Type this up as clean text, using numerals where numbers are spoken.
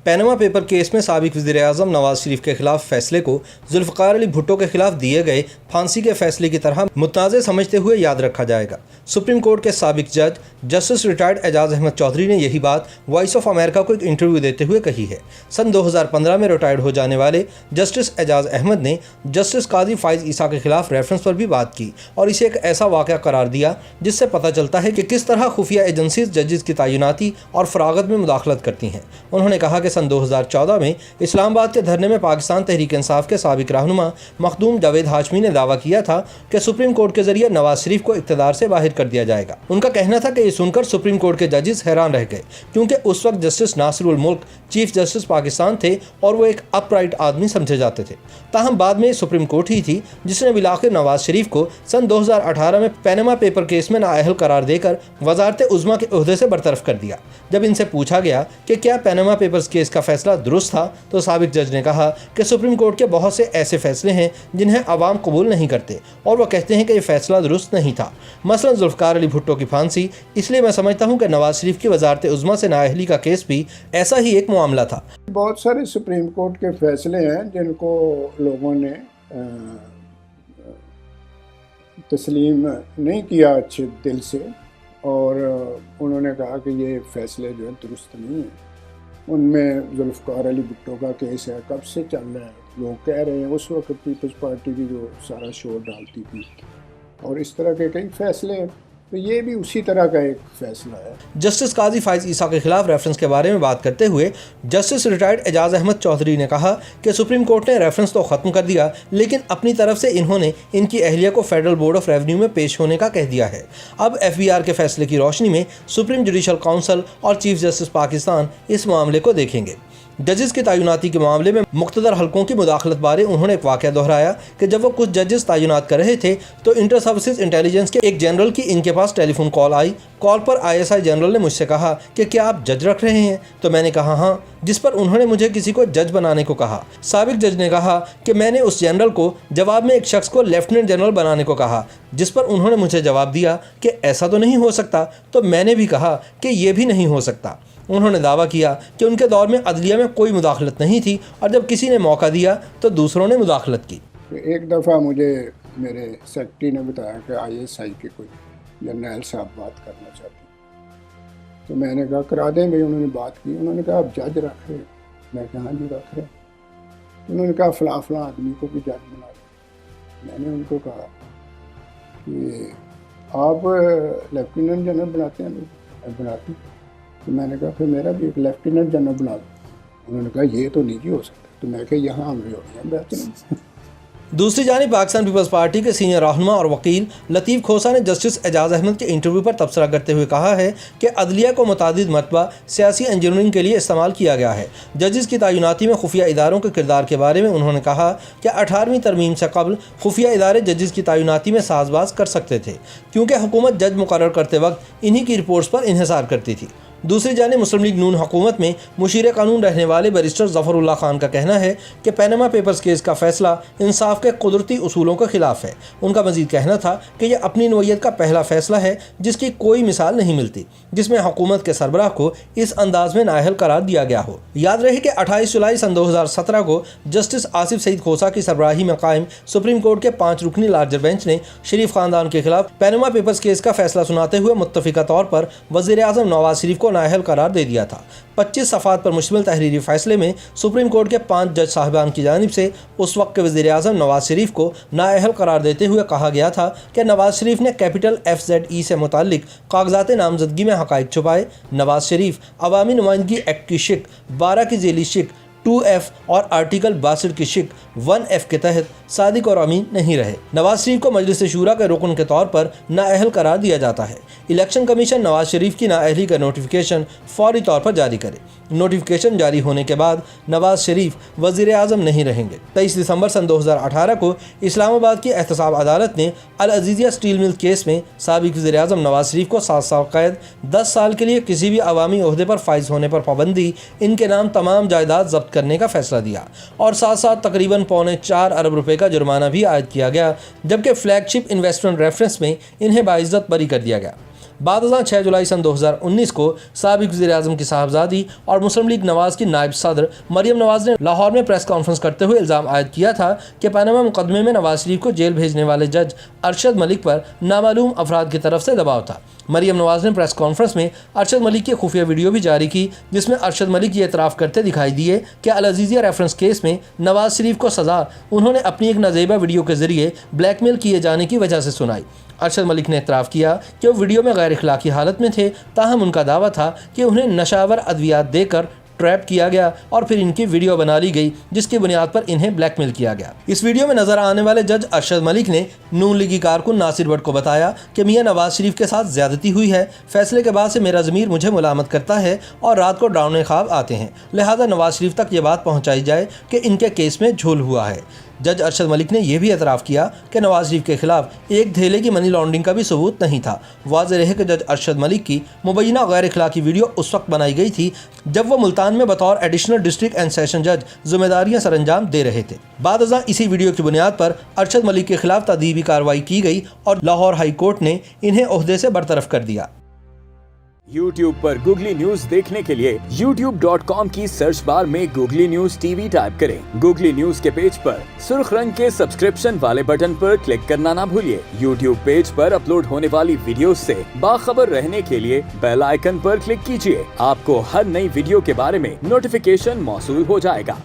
पैनमा paper case में साबिक वज़ीर-ए-आज़म नवाज शरीफ के खिलाफ फैसले को जुल्फ़िकार अली भुट्टो के खिलाफ दिए गए फांसी के फैसले की तरह मुतनाज़ समझते हुए याद रखा जाएगा। सुप्रीम कोर्ट के साबिक जज जस्टिस रिटायर्ड एजाज अहमद चौधरी ने यही बात वॉइस ऑफ अमेरिका को एक इंटरव्यू देते हुए कही है। सन 2015 में रिटायर्ड हो जाने वाले जस्टिस एजाज अहमद ने जस्टिस काजी फाइज ईसा के खिलाफ रेफरेंस पर भी बात की और इसे एक ऐसा वाक़या करार दिया जिससे पता चलता है कि किस तरह खुफिया एजेंसीज जजेस की तैनाती और फरागत में मुदाखलत करती हैं। उन्होंने कहा कि सन 2014 में इस्लामाबाद के धरने में पाकिस्तान तहरीक इंसाफ के साबिक रहनुमा मखदूम जावेद हाशमी ने दावा किया था कि सुप्रीम कोर्ट के जरिए नवाज शरीफ को इक़्तिदार से बाहर कर दिया जाएगा। उनका कहना था कि ये सुनकर सुप्रीम कोर्ट के जजेस हैरान रह गए, क्योंकि उस वक्त जस्टिस नासिरुल मुल्क चीफ जस्टिस पाकिस्तान थे और वो एक अपराइट आदमी समझे जाते थे। ताहम बाद में सुप्रीम कोर्ट ही थी जिसने बिलाखिर नवाज शरीफ को सन 2018 में पैनमा पेपर केस में नाअहल करार देकर वजारत उज़्मा के ओहदे से बरतरफ कर दिया। जब इनसे पूछा गया कि क्या पैनमा पेपर्स केस का फैसला दुरुस्त था, तो साबिक जज ने कहा कि सुप्रीम कोर्ट के बहुत से ऐसे फैसले हैं जिन्हें अवाम कबूल नहीं करते और वह कहते हैं कि ये फैसला दुरुस्त नहीं था। मसलन जुल्फ़िकार अली भुट्टो की फांसी। इसलिए मैं समझता हूँ कि नवाज शरीफ की वजारत उज़्मा से नाअहली का केस भी ऐसा ही एक मामला था। बहुत सारे सुप्रीम कोर्ट के फैसले हैं जिनको लोगों ने तस्लीम नहीं किया अच्छे दिल से और उन्होंने कहा कि ये फैसले जो है दुरुस्त नहीं है। उनमें जुल्फ़िकार अली भुट्टो का केस है, कब से चल रहा है, लोग कह रहे हैं उस वक्त पीपल्स पार्टी की जो सारा शोर डालती थी और इस तरह के कई फैसले, तो ये भी उसी तरह का एक फैसला है। जस्टिस काजी फाइज ईसा के खिलाफ रेफरेंस के बारे में बात करते हुए जस्टिस रिटायर्ड एजाज अहमद चौधरी ने कहा कि सुप्रीम कोर्ट ने रेफरेंस तो ख़त्म कर दिया, लेकिन अपनी तरफ से इन्होंने इनकी अहलिया को फेडरल बोर्ड ऑफ रेवेन्यू में पेश होने का कह दिया है। अब FBR के फैसले की रोशनी में सुप्रीम जुडिशल काउंसिल और चीफ जस्टिस पाकिस्तान इस मामले को देखेंगे। जजेस की तैनाती के मामले में मुख्तदर हल्कों की मुदाखलत बारे उन्होंने एक वाक़या दोहराया कि जब वो कुछ जजेस तैनात कर रहे थे तो इंटर सर्विसेज इंटेलिजेंस के एक जनरल की इनके पास टेलीफोन कॉल आई। कॉल पर ISI जनरल ने मुझसे कहा कि क्या आप जज रख रहे हैं, तो मैंने कहा हाँ, जिस पर उन्होंने मुझे किसी को जज बनाने को कहा। साबिक जज ने कहा कि मैंने उस जनरल को जवाब में एक शख्स को लेफ्टिनेंट जनरल बनाने को कहा, जिस पर उन्होंने मुझे जवाब दिया कि ऐसा तो नहीं हो सकता, तो मैंने भी कहा कि ये भी नहीं हो सकता। उन्होंने दावा किया कि उनके दौर में अदलिया में कोई मुदाखलत नहीं थी और जब किसी ने मौका दिया तो दूसरों ने मुदाखलत की। एक दफ़ा मुझे मेरे सेक्रेटरी ने बताया कि ISI के कोई जर्नल साहब बात करना चाहते हैं, तो मैंने कहा करा दें भाई। उन्होंने बात की, उन्होंने कहा आप जज रख रहे? मैं कहा हाँ जी रख रहे। उन्होंने कहा फ़लाँ आदमी को भी जज बना दें। मैंने उनको कहा कि आप लेफ्टिनेंट जनरल बनाते हैं? बनाते। तो मैंने कहा फिर मेरा भी एक लेफ्टिनेंट जनरल बना दो। उन्होंने कहा ये तो नहीं हो सकता। तो मैं कहा यहाँ हम हैं बेहतर। दूसरी जानिब पाकिस्तान पीपल्स पार्टी के सीनियर रहनुमा और वकील लतीफ़ खोसा ने जस्टिस एजाज अहमद के इंटरव्यू पर तबसरा करते हुए कहा है कि अदलिया को मुतादिद मरतबा सियासी इंजीनियरिंग के लिए इस्तेमाल किया गया है। जजेस की तैनाती में खुफिया इदारों के किरदार के बारे में उन्होंने कहा कि 18वीं तरमीम से कबल खुफिया इदारे जजेस की तैनाती में साजबाज कर सकते थे, क्योंकि हुकूमत जज मुकर्रर करते वक्त इन्हीं की रिपोर्ट्स पर इन्हिसार करती थी। दूसरी जानिब मुस्लिम लीग नून हुकूमत में मुशीर कानून रहने वाले बैरिस्टर ज़फ़रुल्लाह खान का कहना है कि पैनमा पेपर्स केस का फैसला इंसाफ के कुदरती उसूलों के खिलाफ है। उनका मजीद कहना था कि यह अपनी नौइयत का पहला फैसला है जिसकी कोई मिसाल नहीं मिलती, जिसमें हुकूमत के सरबराह को इस अंदाज में नाअहल करार दिया गया हो। याद रहे कि 28 जुलाई सन 2017 को जस्टिस आसिफ सईद खोसा की सरबराही में कायम सुप्रीम कोर्ट के 5 रुकनी लार्जर बेंच ने शरीफ खानदान के खिलाफ पैनमा पेपर्स केस का फैसला सुनाते हुए मुत्तफ़िका तौर पर वज़ीर-ए-आज़म नवाज शरीफ को नाअहल करार दे दिया था। 25 सफ़ात पर मुश्तमिल तहरीरी फैसले में सुप्रीम कोर्ट के 5 जज साहिबान की जानिब से उस वक्त के वज़ीर-ए-आज़म नवाज शरीफ को नाअहल करार देते हुए कहा गया था कि नवाज शरीफ ने कैपिटल FZE से मुताल्लिक कागजात नामजदगी में हक़ाइक़ छुपाए। नवाज शरीफ अवामी नुमाइंदगी एक्ट की शिक 12 की जेली शिक 2F और आर्टिकल 62 की शिक 1F के तहत सादिक और अमीन नहीं रहे। नवाज शरीफ को मजलिस शूरा के रुकन के तौर पर नाअहल करार दिया जाता है। इलेक्शन कमीशन नवाज शरीफ की नाअहली का नोटिफिकेशन फौरी तौर पर जारी करे। नोटिफिकेशन जारी होने के बाद नवाज शरीफ वज़ीर-ए-आज़म नहीं रहेंगे। 23 दिसंबर सन 2018 को इस्लामाबाद की एहतसाब अदालत ने अल अज़ीज़िया स्टील मिल केस में साबिक वज़ीर-ए-आज़म नवाज शरीफ को 7 साल कैद, 10 साल के लिए किसी भी अवामी ओहदे पर फाइज होने पर पाबंदी, इनके नाम तमाम जायदाद जब्त करने का फैसला दिया और साथ साथ तकरीबन 4.25 अरब रुपए का जुर्माना भी आयद किया गया, जबकि फ्लैगशिप इन्वेस्टमेंट रेफरेंस में इन्हें बाइज्जत बरी कर दिया गया। बाद 6 जुलाई सन 2019 को साबिक वज़ीर-ए-आज़म की साहबजादी और मुस्लिम लीग नवाज की नायब सदर मरियम नवाज ने लाहौर में प्रेस कॉन्फ्रेंस करते हुए इल्ज़ाम आयद किया था कि पनामा मुकदमे में नवाज शरीफ को जेल भेजने वाले जज अरशद मलिक पर नामालूम अफराद की तरफ से दबाव था। मरियम नवाज ने प्रेस कॉन्फ्रेंस में अरशद मलिक की खुफिया वीडियो भी जारी की, जिसमें अरशद मलिक ये एतराफ़ करते दिखाई दिए कि अल अज़ीज़िया रेफरेंस केस में नवाज शरीफ को सज़ा उन्होंने अपनी एक नाजेबा वीडियो के ज़रिए ब्लैकमेल किए जाने की वजह से सुनाई। अरशद मलिक ने एतराफ़ किया कि वो वीडियो में गैर इखलाकी हालत में थे, ताहम उनका दावा था कि उन्हें नशावर अद्वियात देकर ट्रैप किया गया और फिर इनकी वीडियो बना ली गई, जिसकी बुनियाद पर इन्हें ब्लैकमेल किया गया। इस वीडियो में नजर आने वाले जज अरशद मलिक ने नून लीगी कारकुन नासिर भट्ट को बताया कि मियां नवाज शरीफ के साथ ज्यादती हुई है, फैसले के बाद से मेरा ज़मीर मुझे मुलामत करता है और रात को डरावने ख्वाब आते हैं, लिहाजा नवाज शरीफ तक ये बात पहुँचाई जाए कि इनके केस में झोल हुआ है। जज अरशद मलिक ने यह भी एतराफ़ किया कि नवाज शरीफ के खिलाफ एक धेले की मनी लॉन्ड्रिंग का भी सबूत नहीं था। वाज़ेह रहे कि जज अरशद मलिक की मुबैना गैर इखलाकी वीडियो उस वक्त बनाई गई थी जब वो मुल्तान में बतौर एडिशनल डिस्ट्रिक्ट एंड सेशन जज जिम्मेदारियां सरअंजाम दे रहे थे। बाद इसी वीडियो की बुनियाद पर अरशद मलिक के खिलाफ तदीबी कार्रवाई की गई और लाहौर हाई कोर्ट ने इन्हें ओहदे से बरतरफ कर दिया। YouTube पर गूगली न्यूज देखने के लिए youtube.com की सर्च बार में गूगली न्यूज टीवी टाइप करें। गूगली न्यूज के पेज पर सुर्ख रंग के सब्सक्रिप्शन वाले बटन पर क्लिक करना ना भूलिए। YouTube पेज पर अपलोड होने वाली वीडियोस से बाखबर रहने के लिए बेल आइकन पर क्लिक कीजिए। आपको हर नई वीडियो के बारे में नोटिफिकेशन मौसूल हो जाएगा।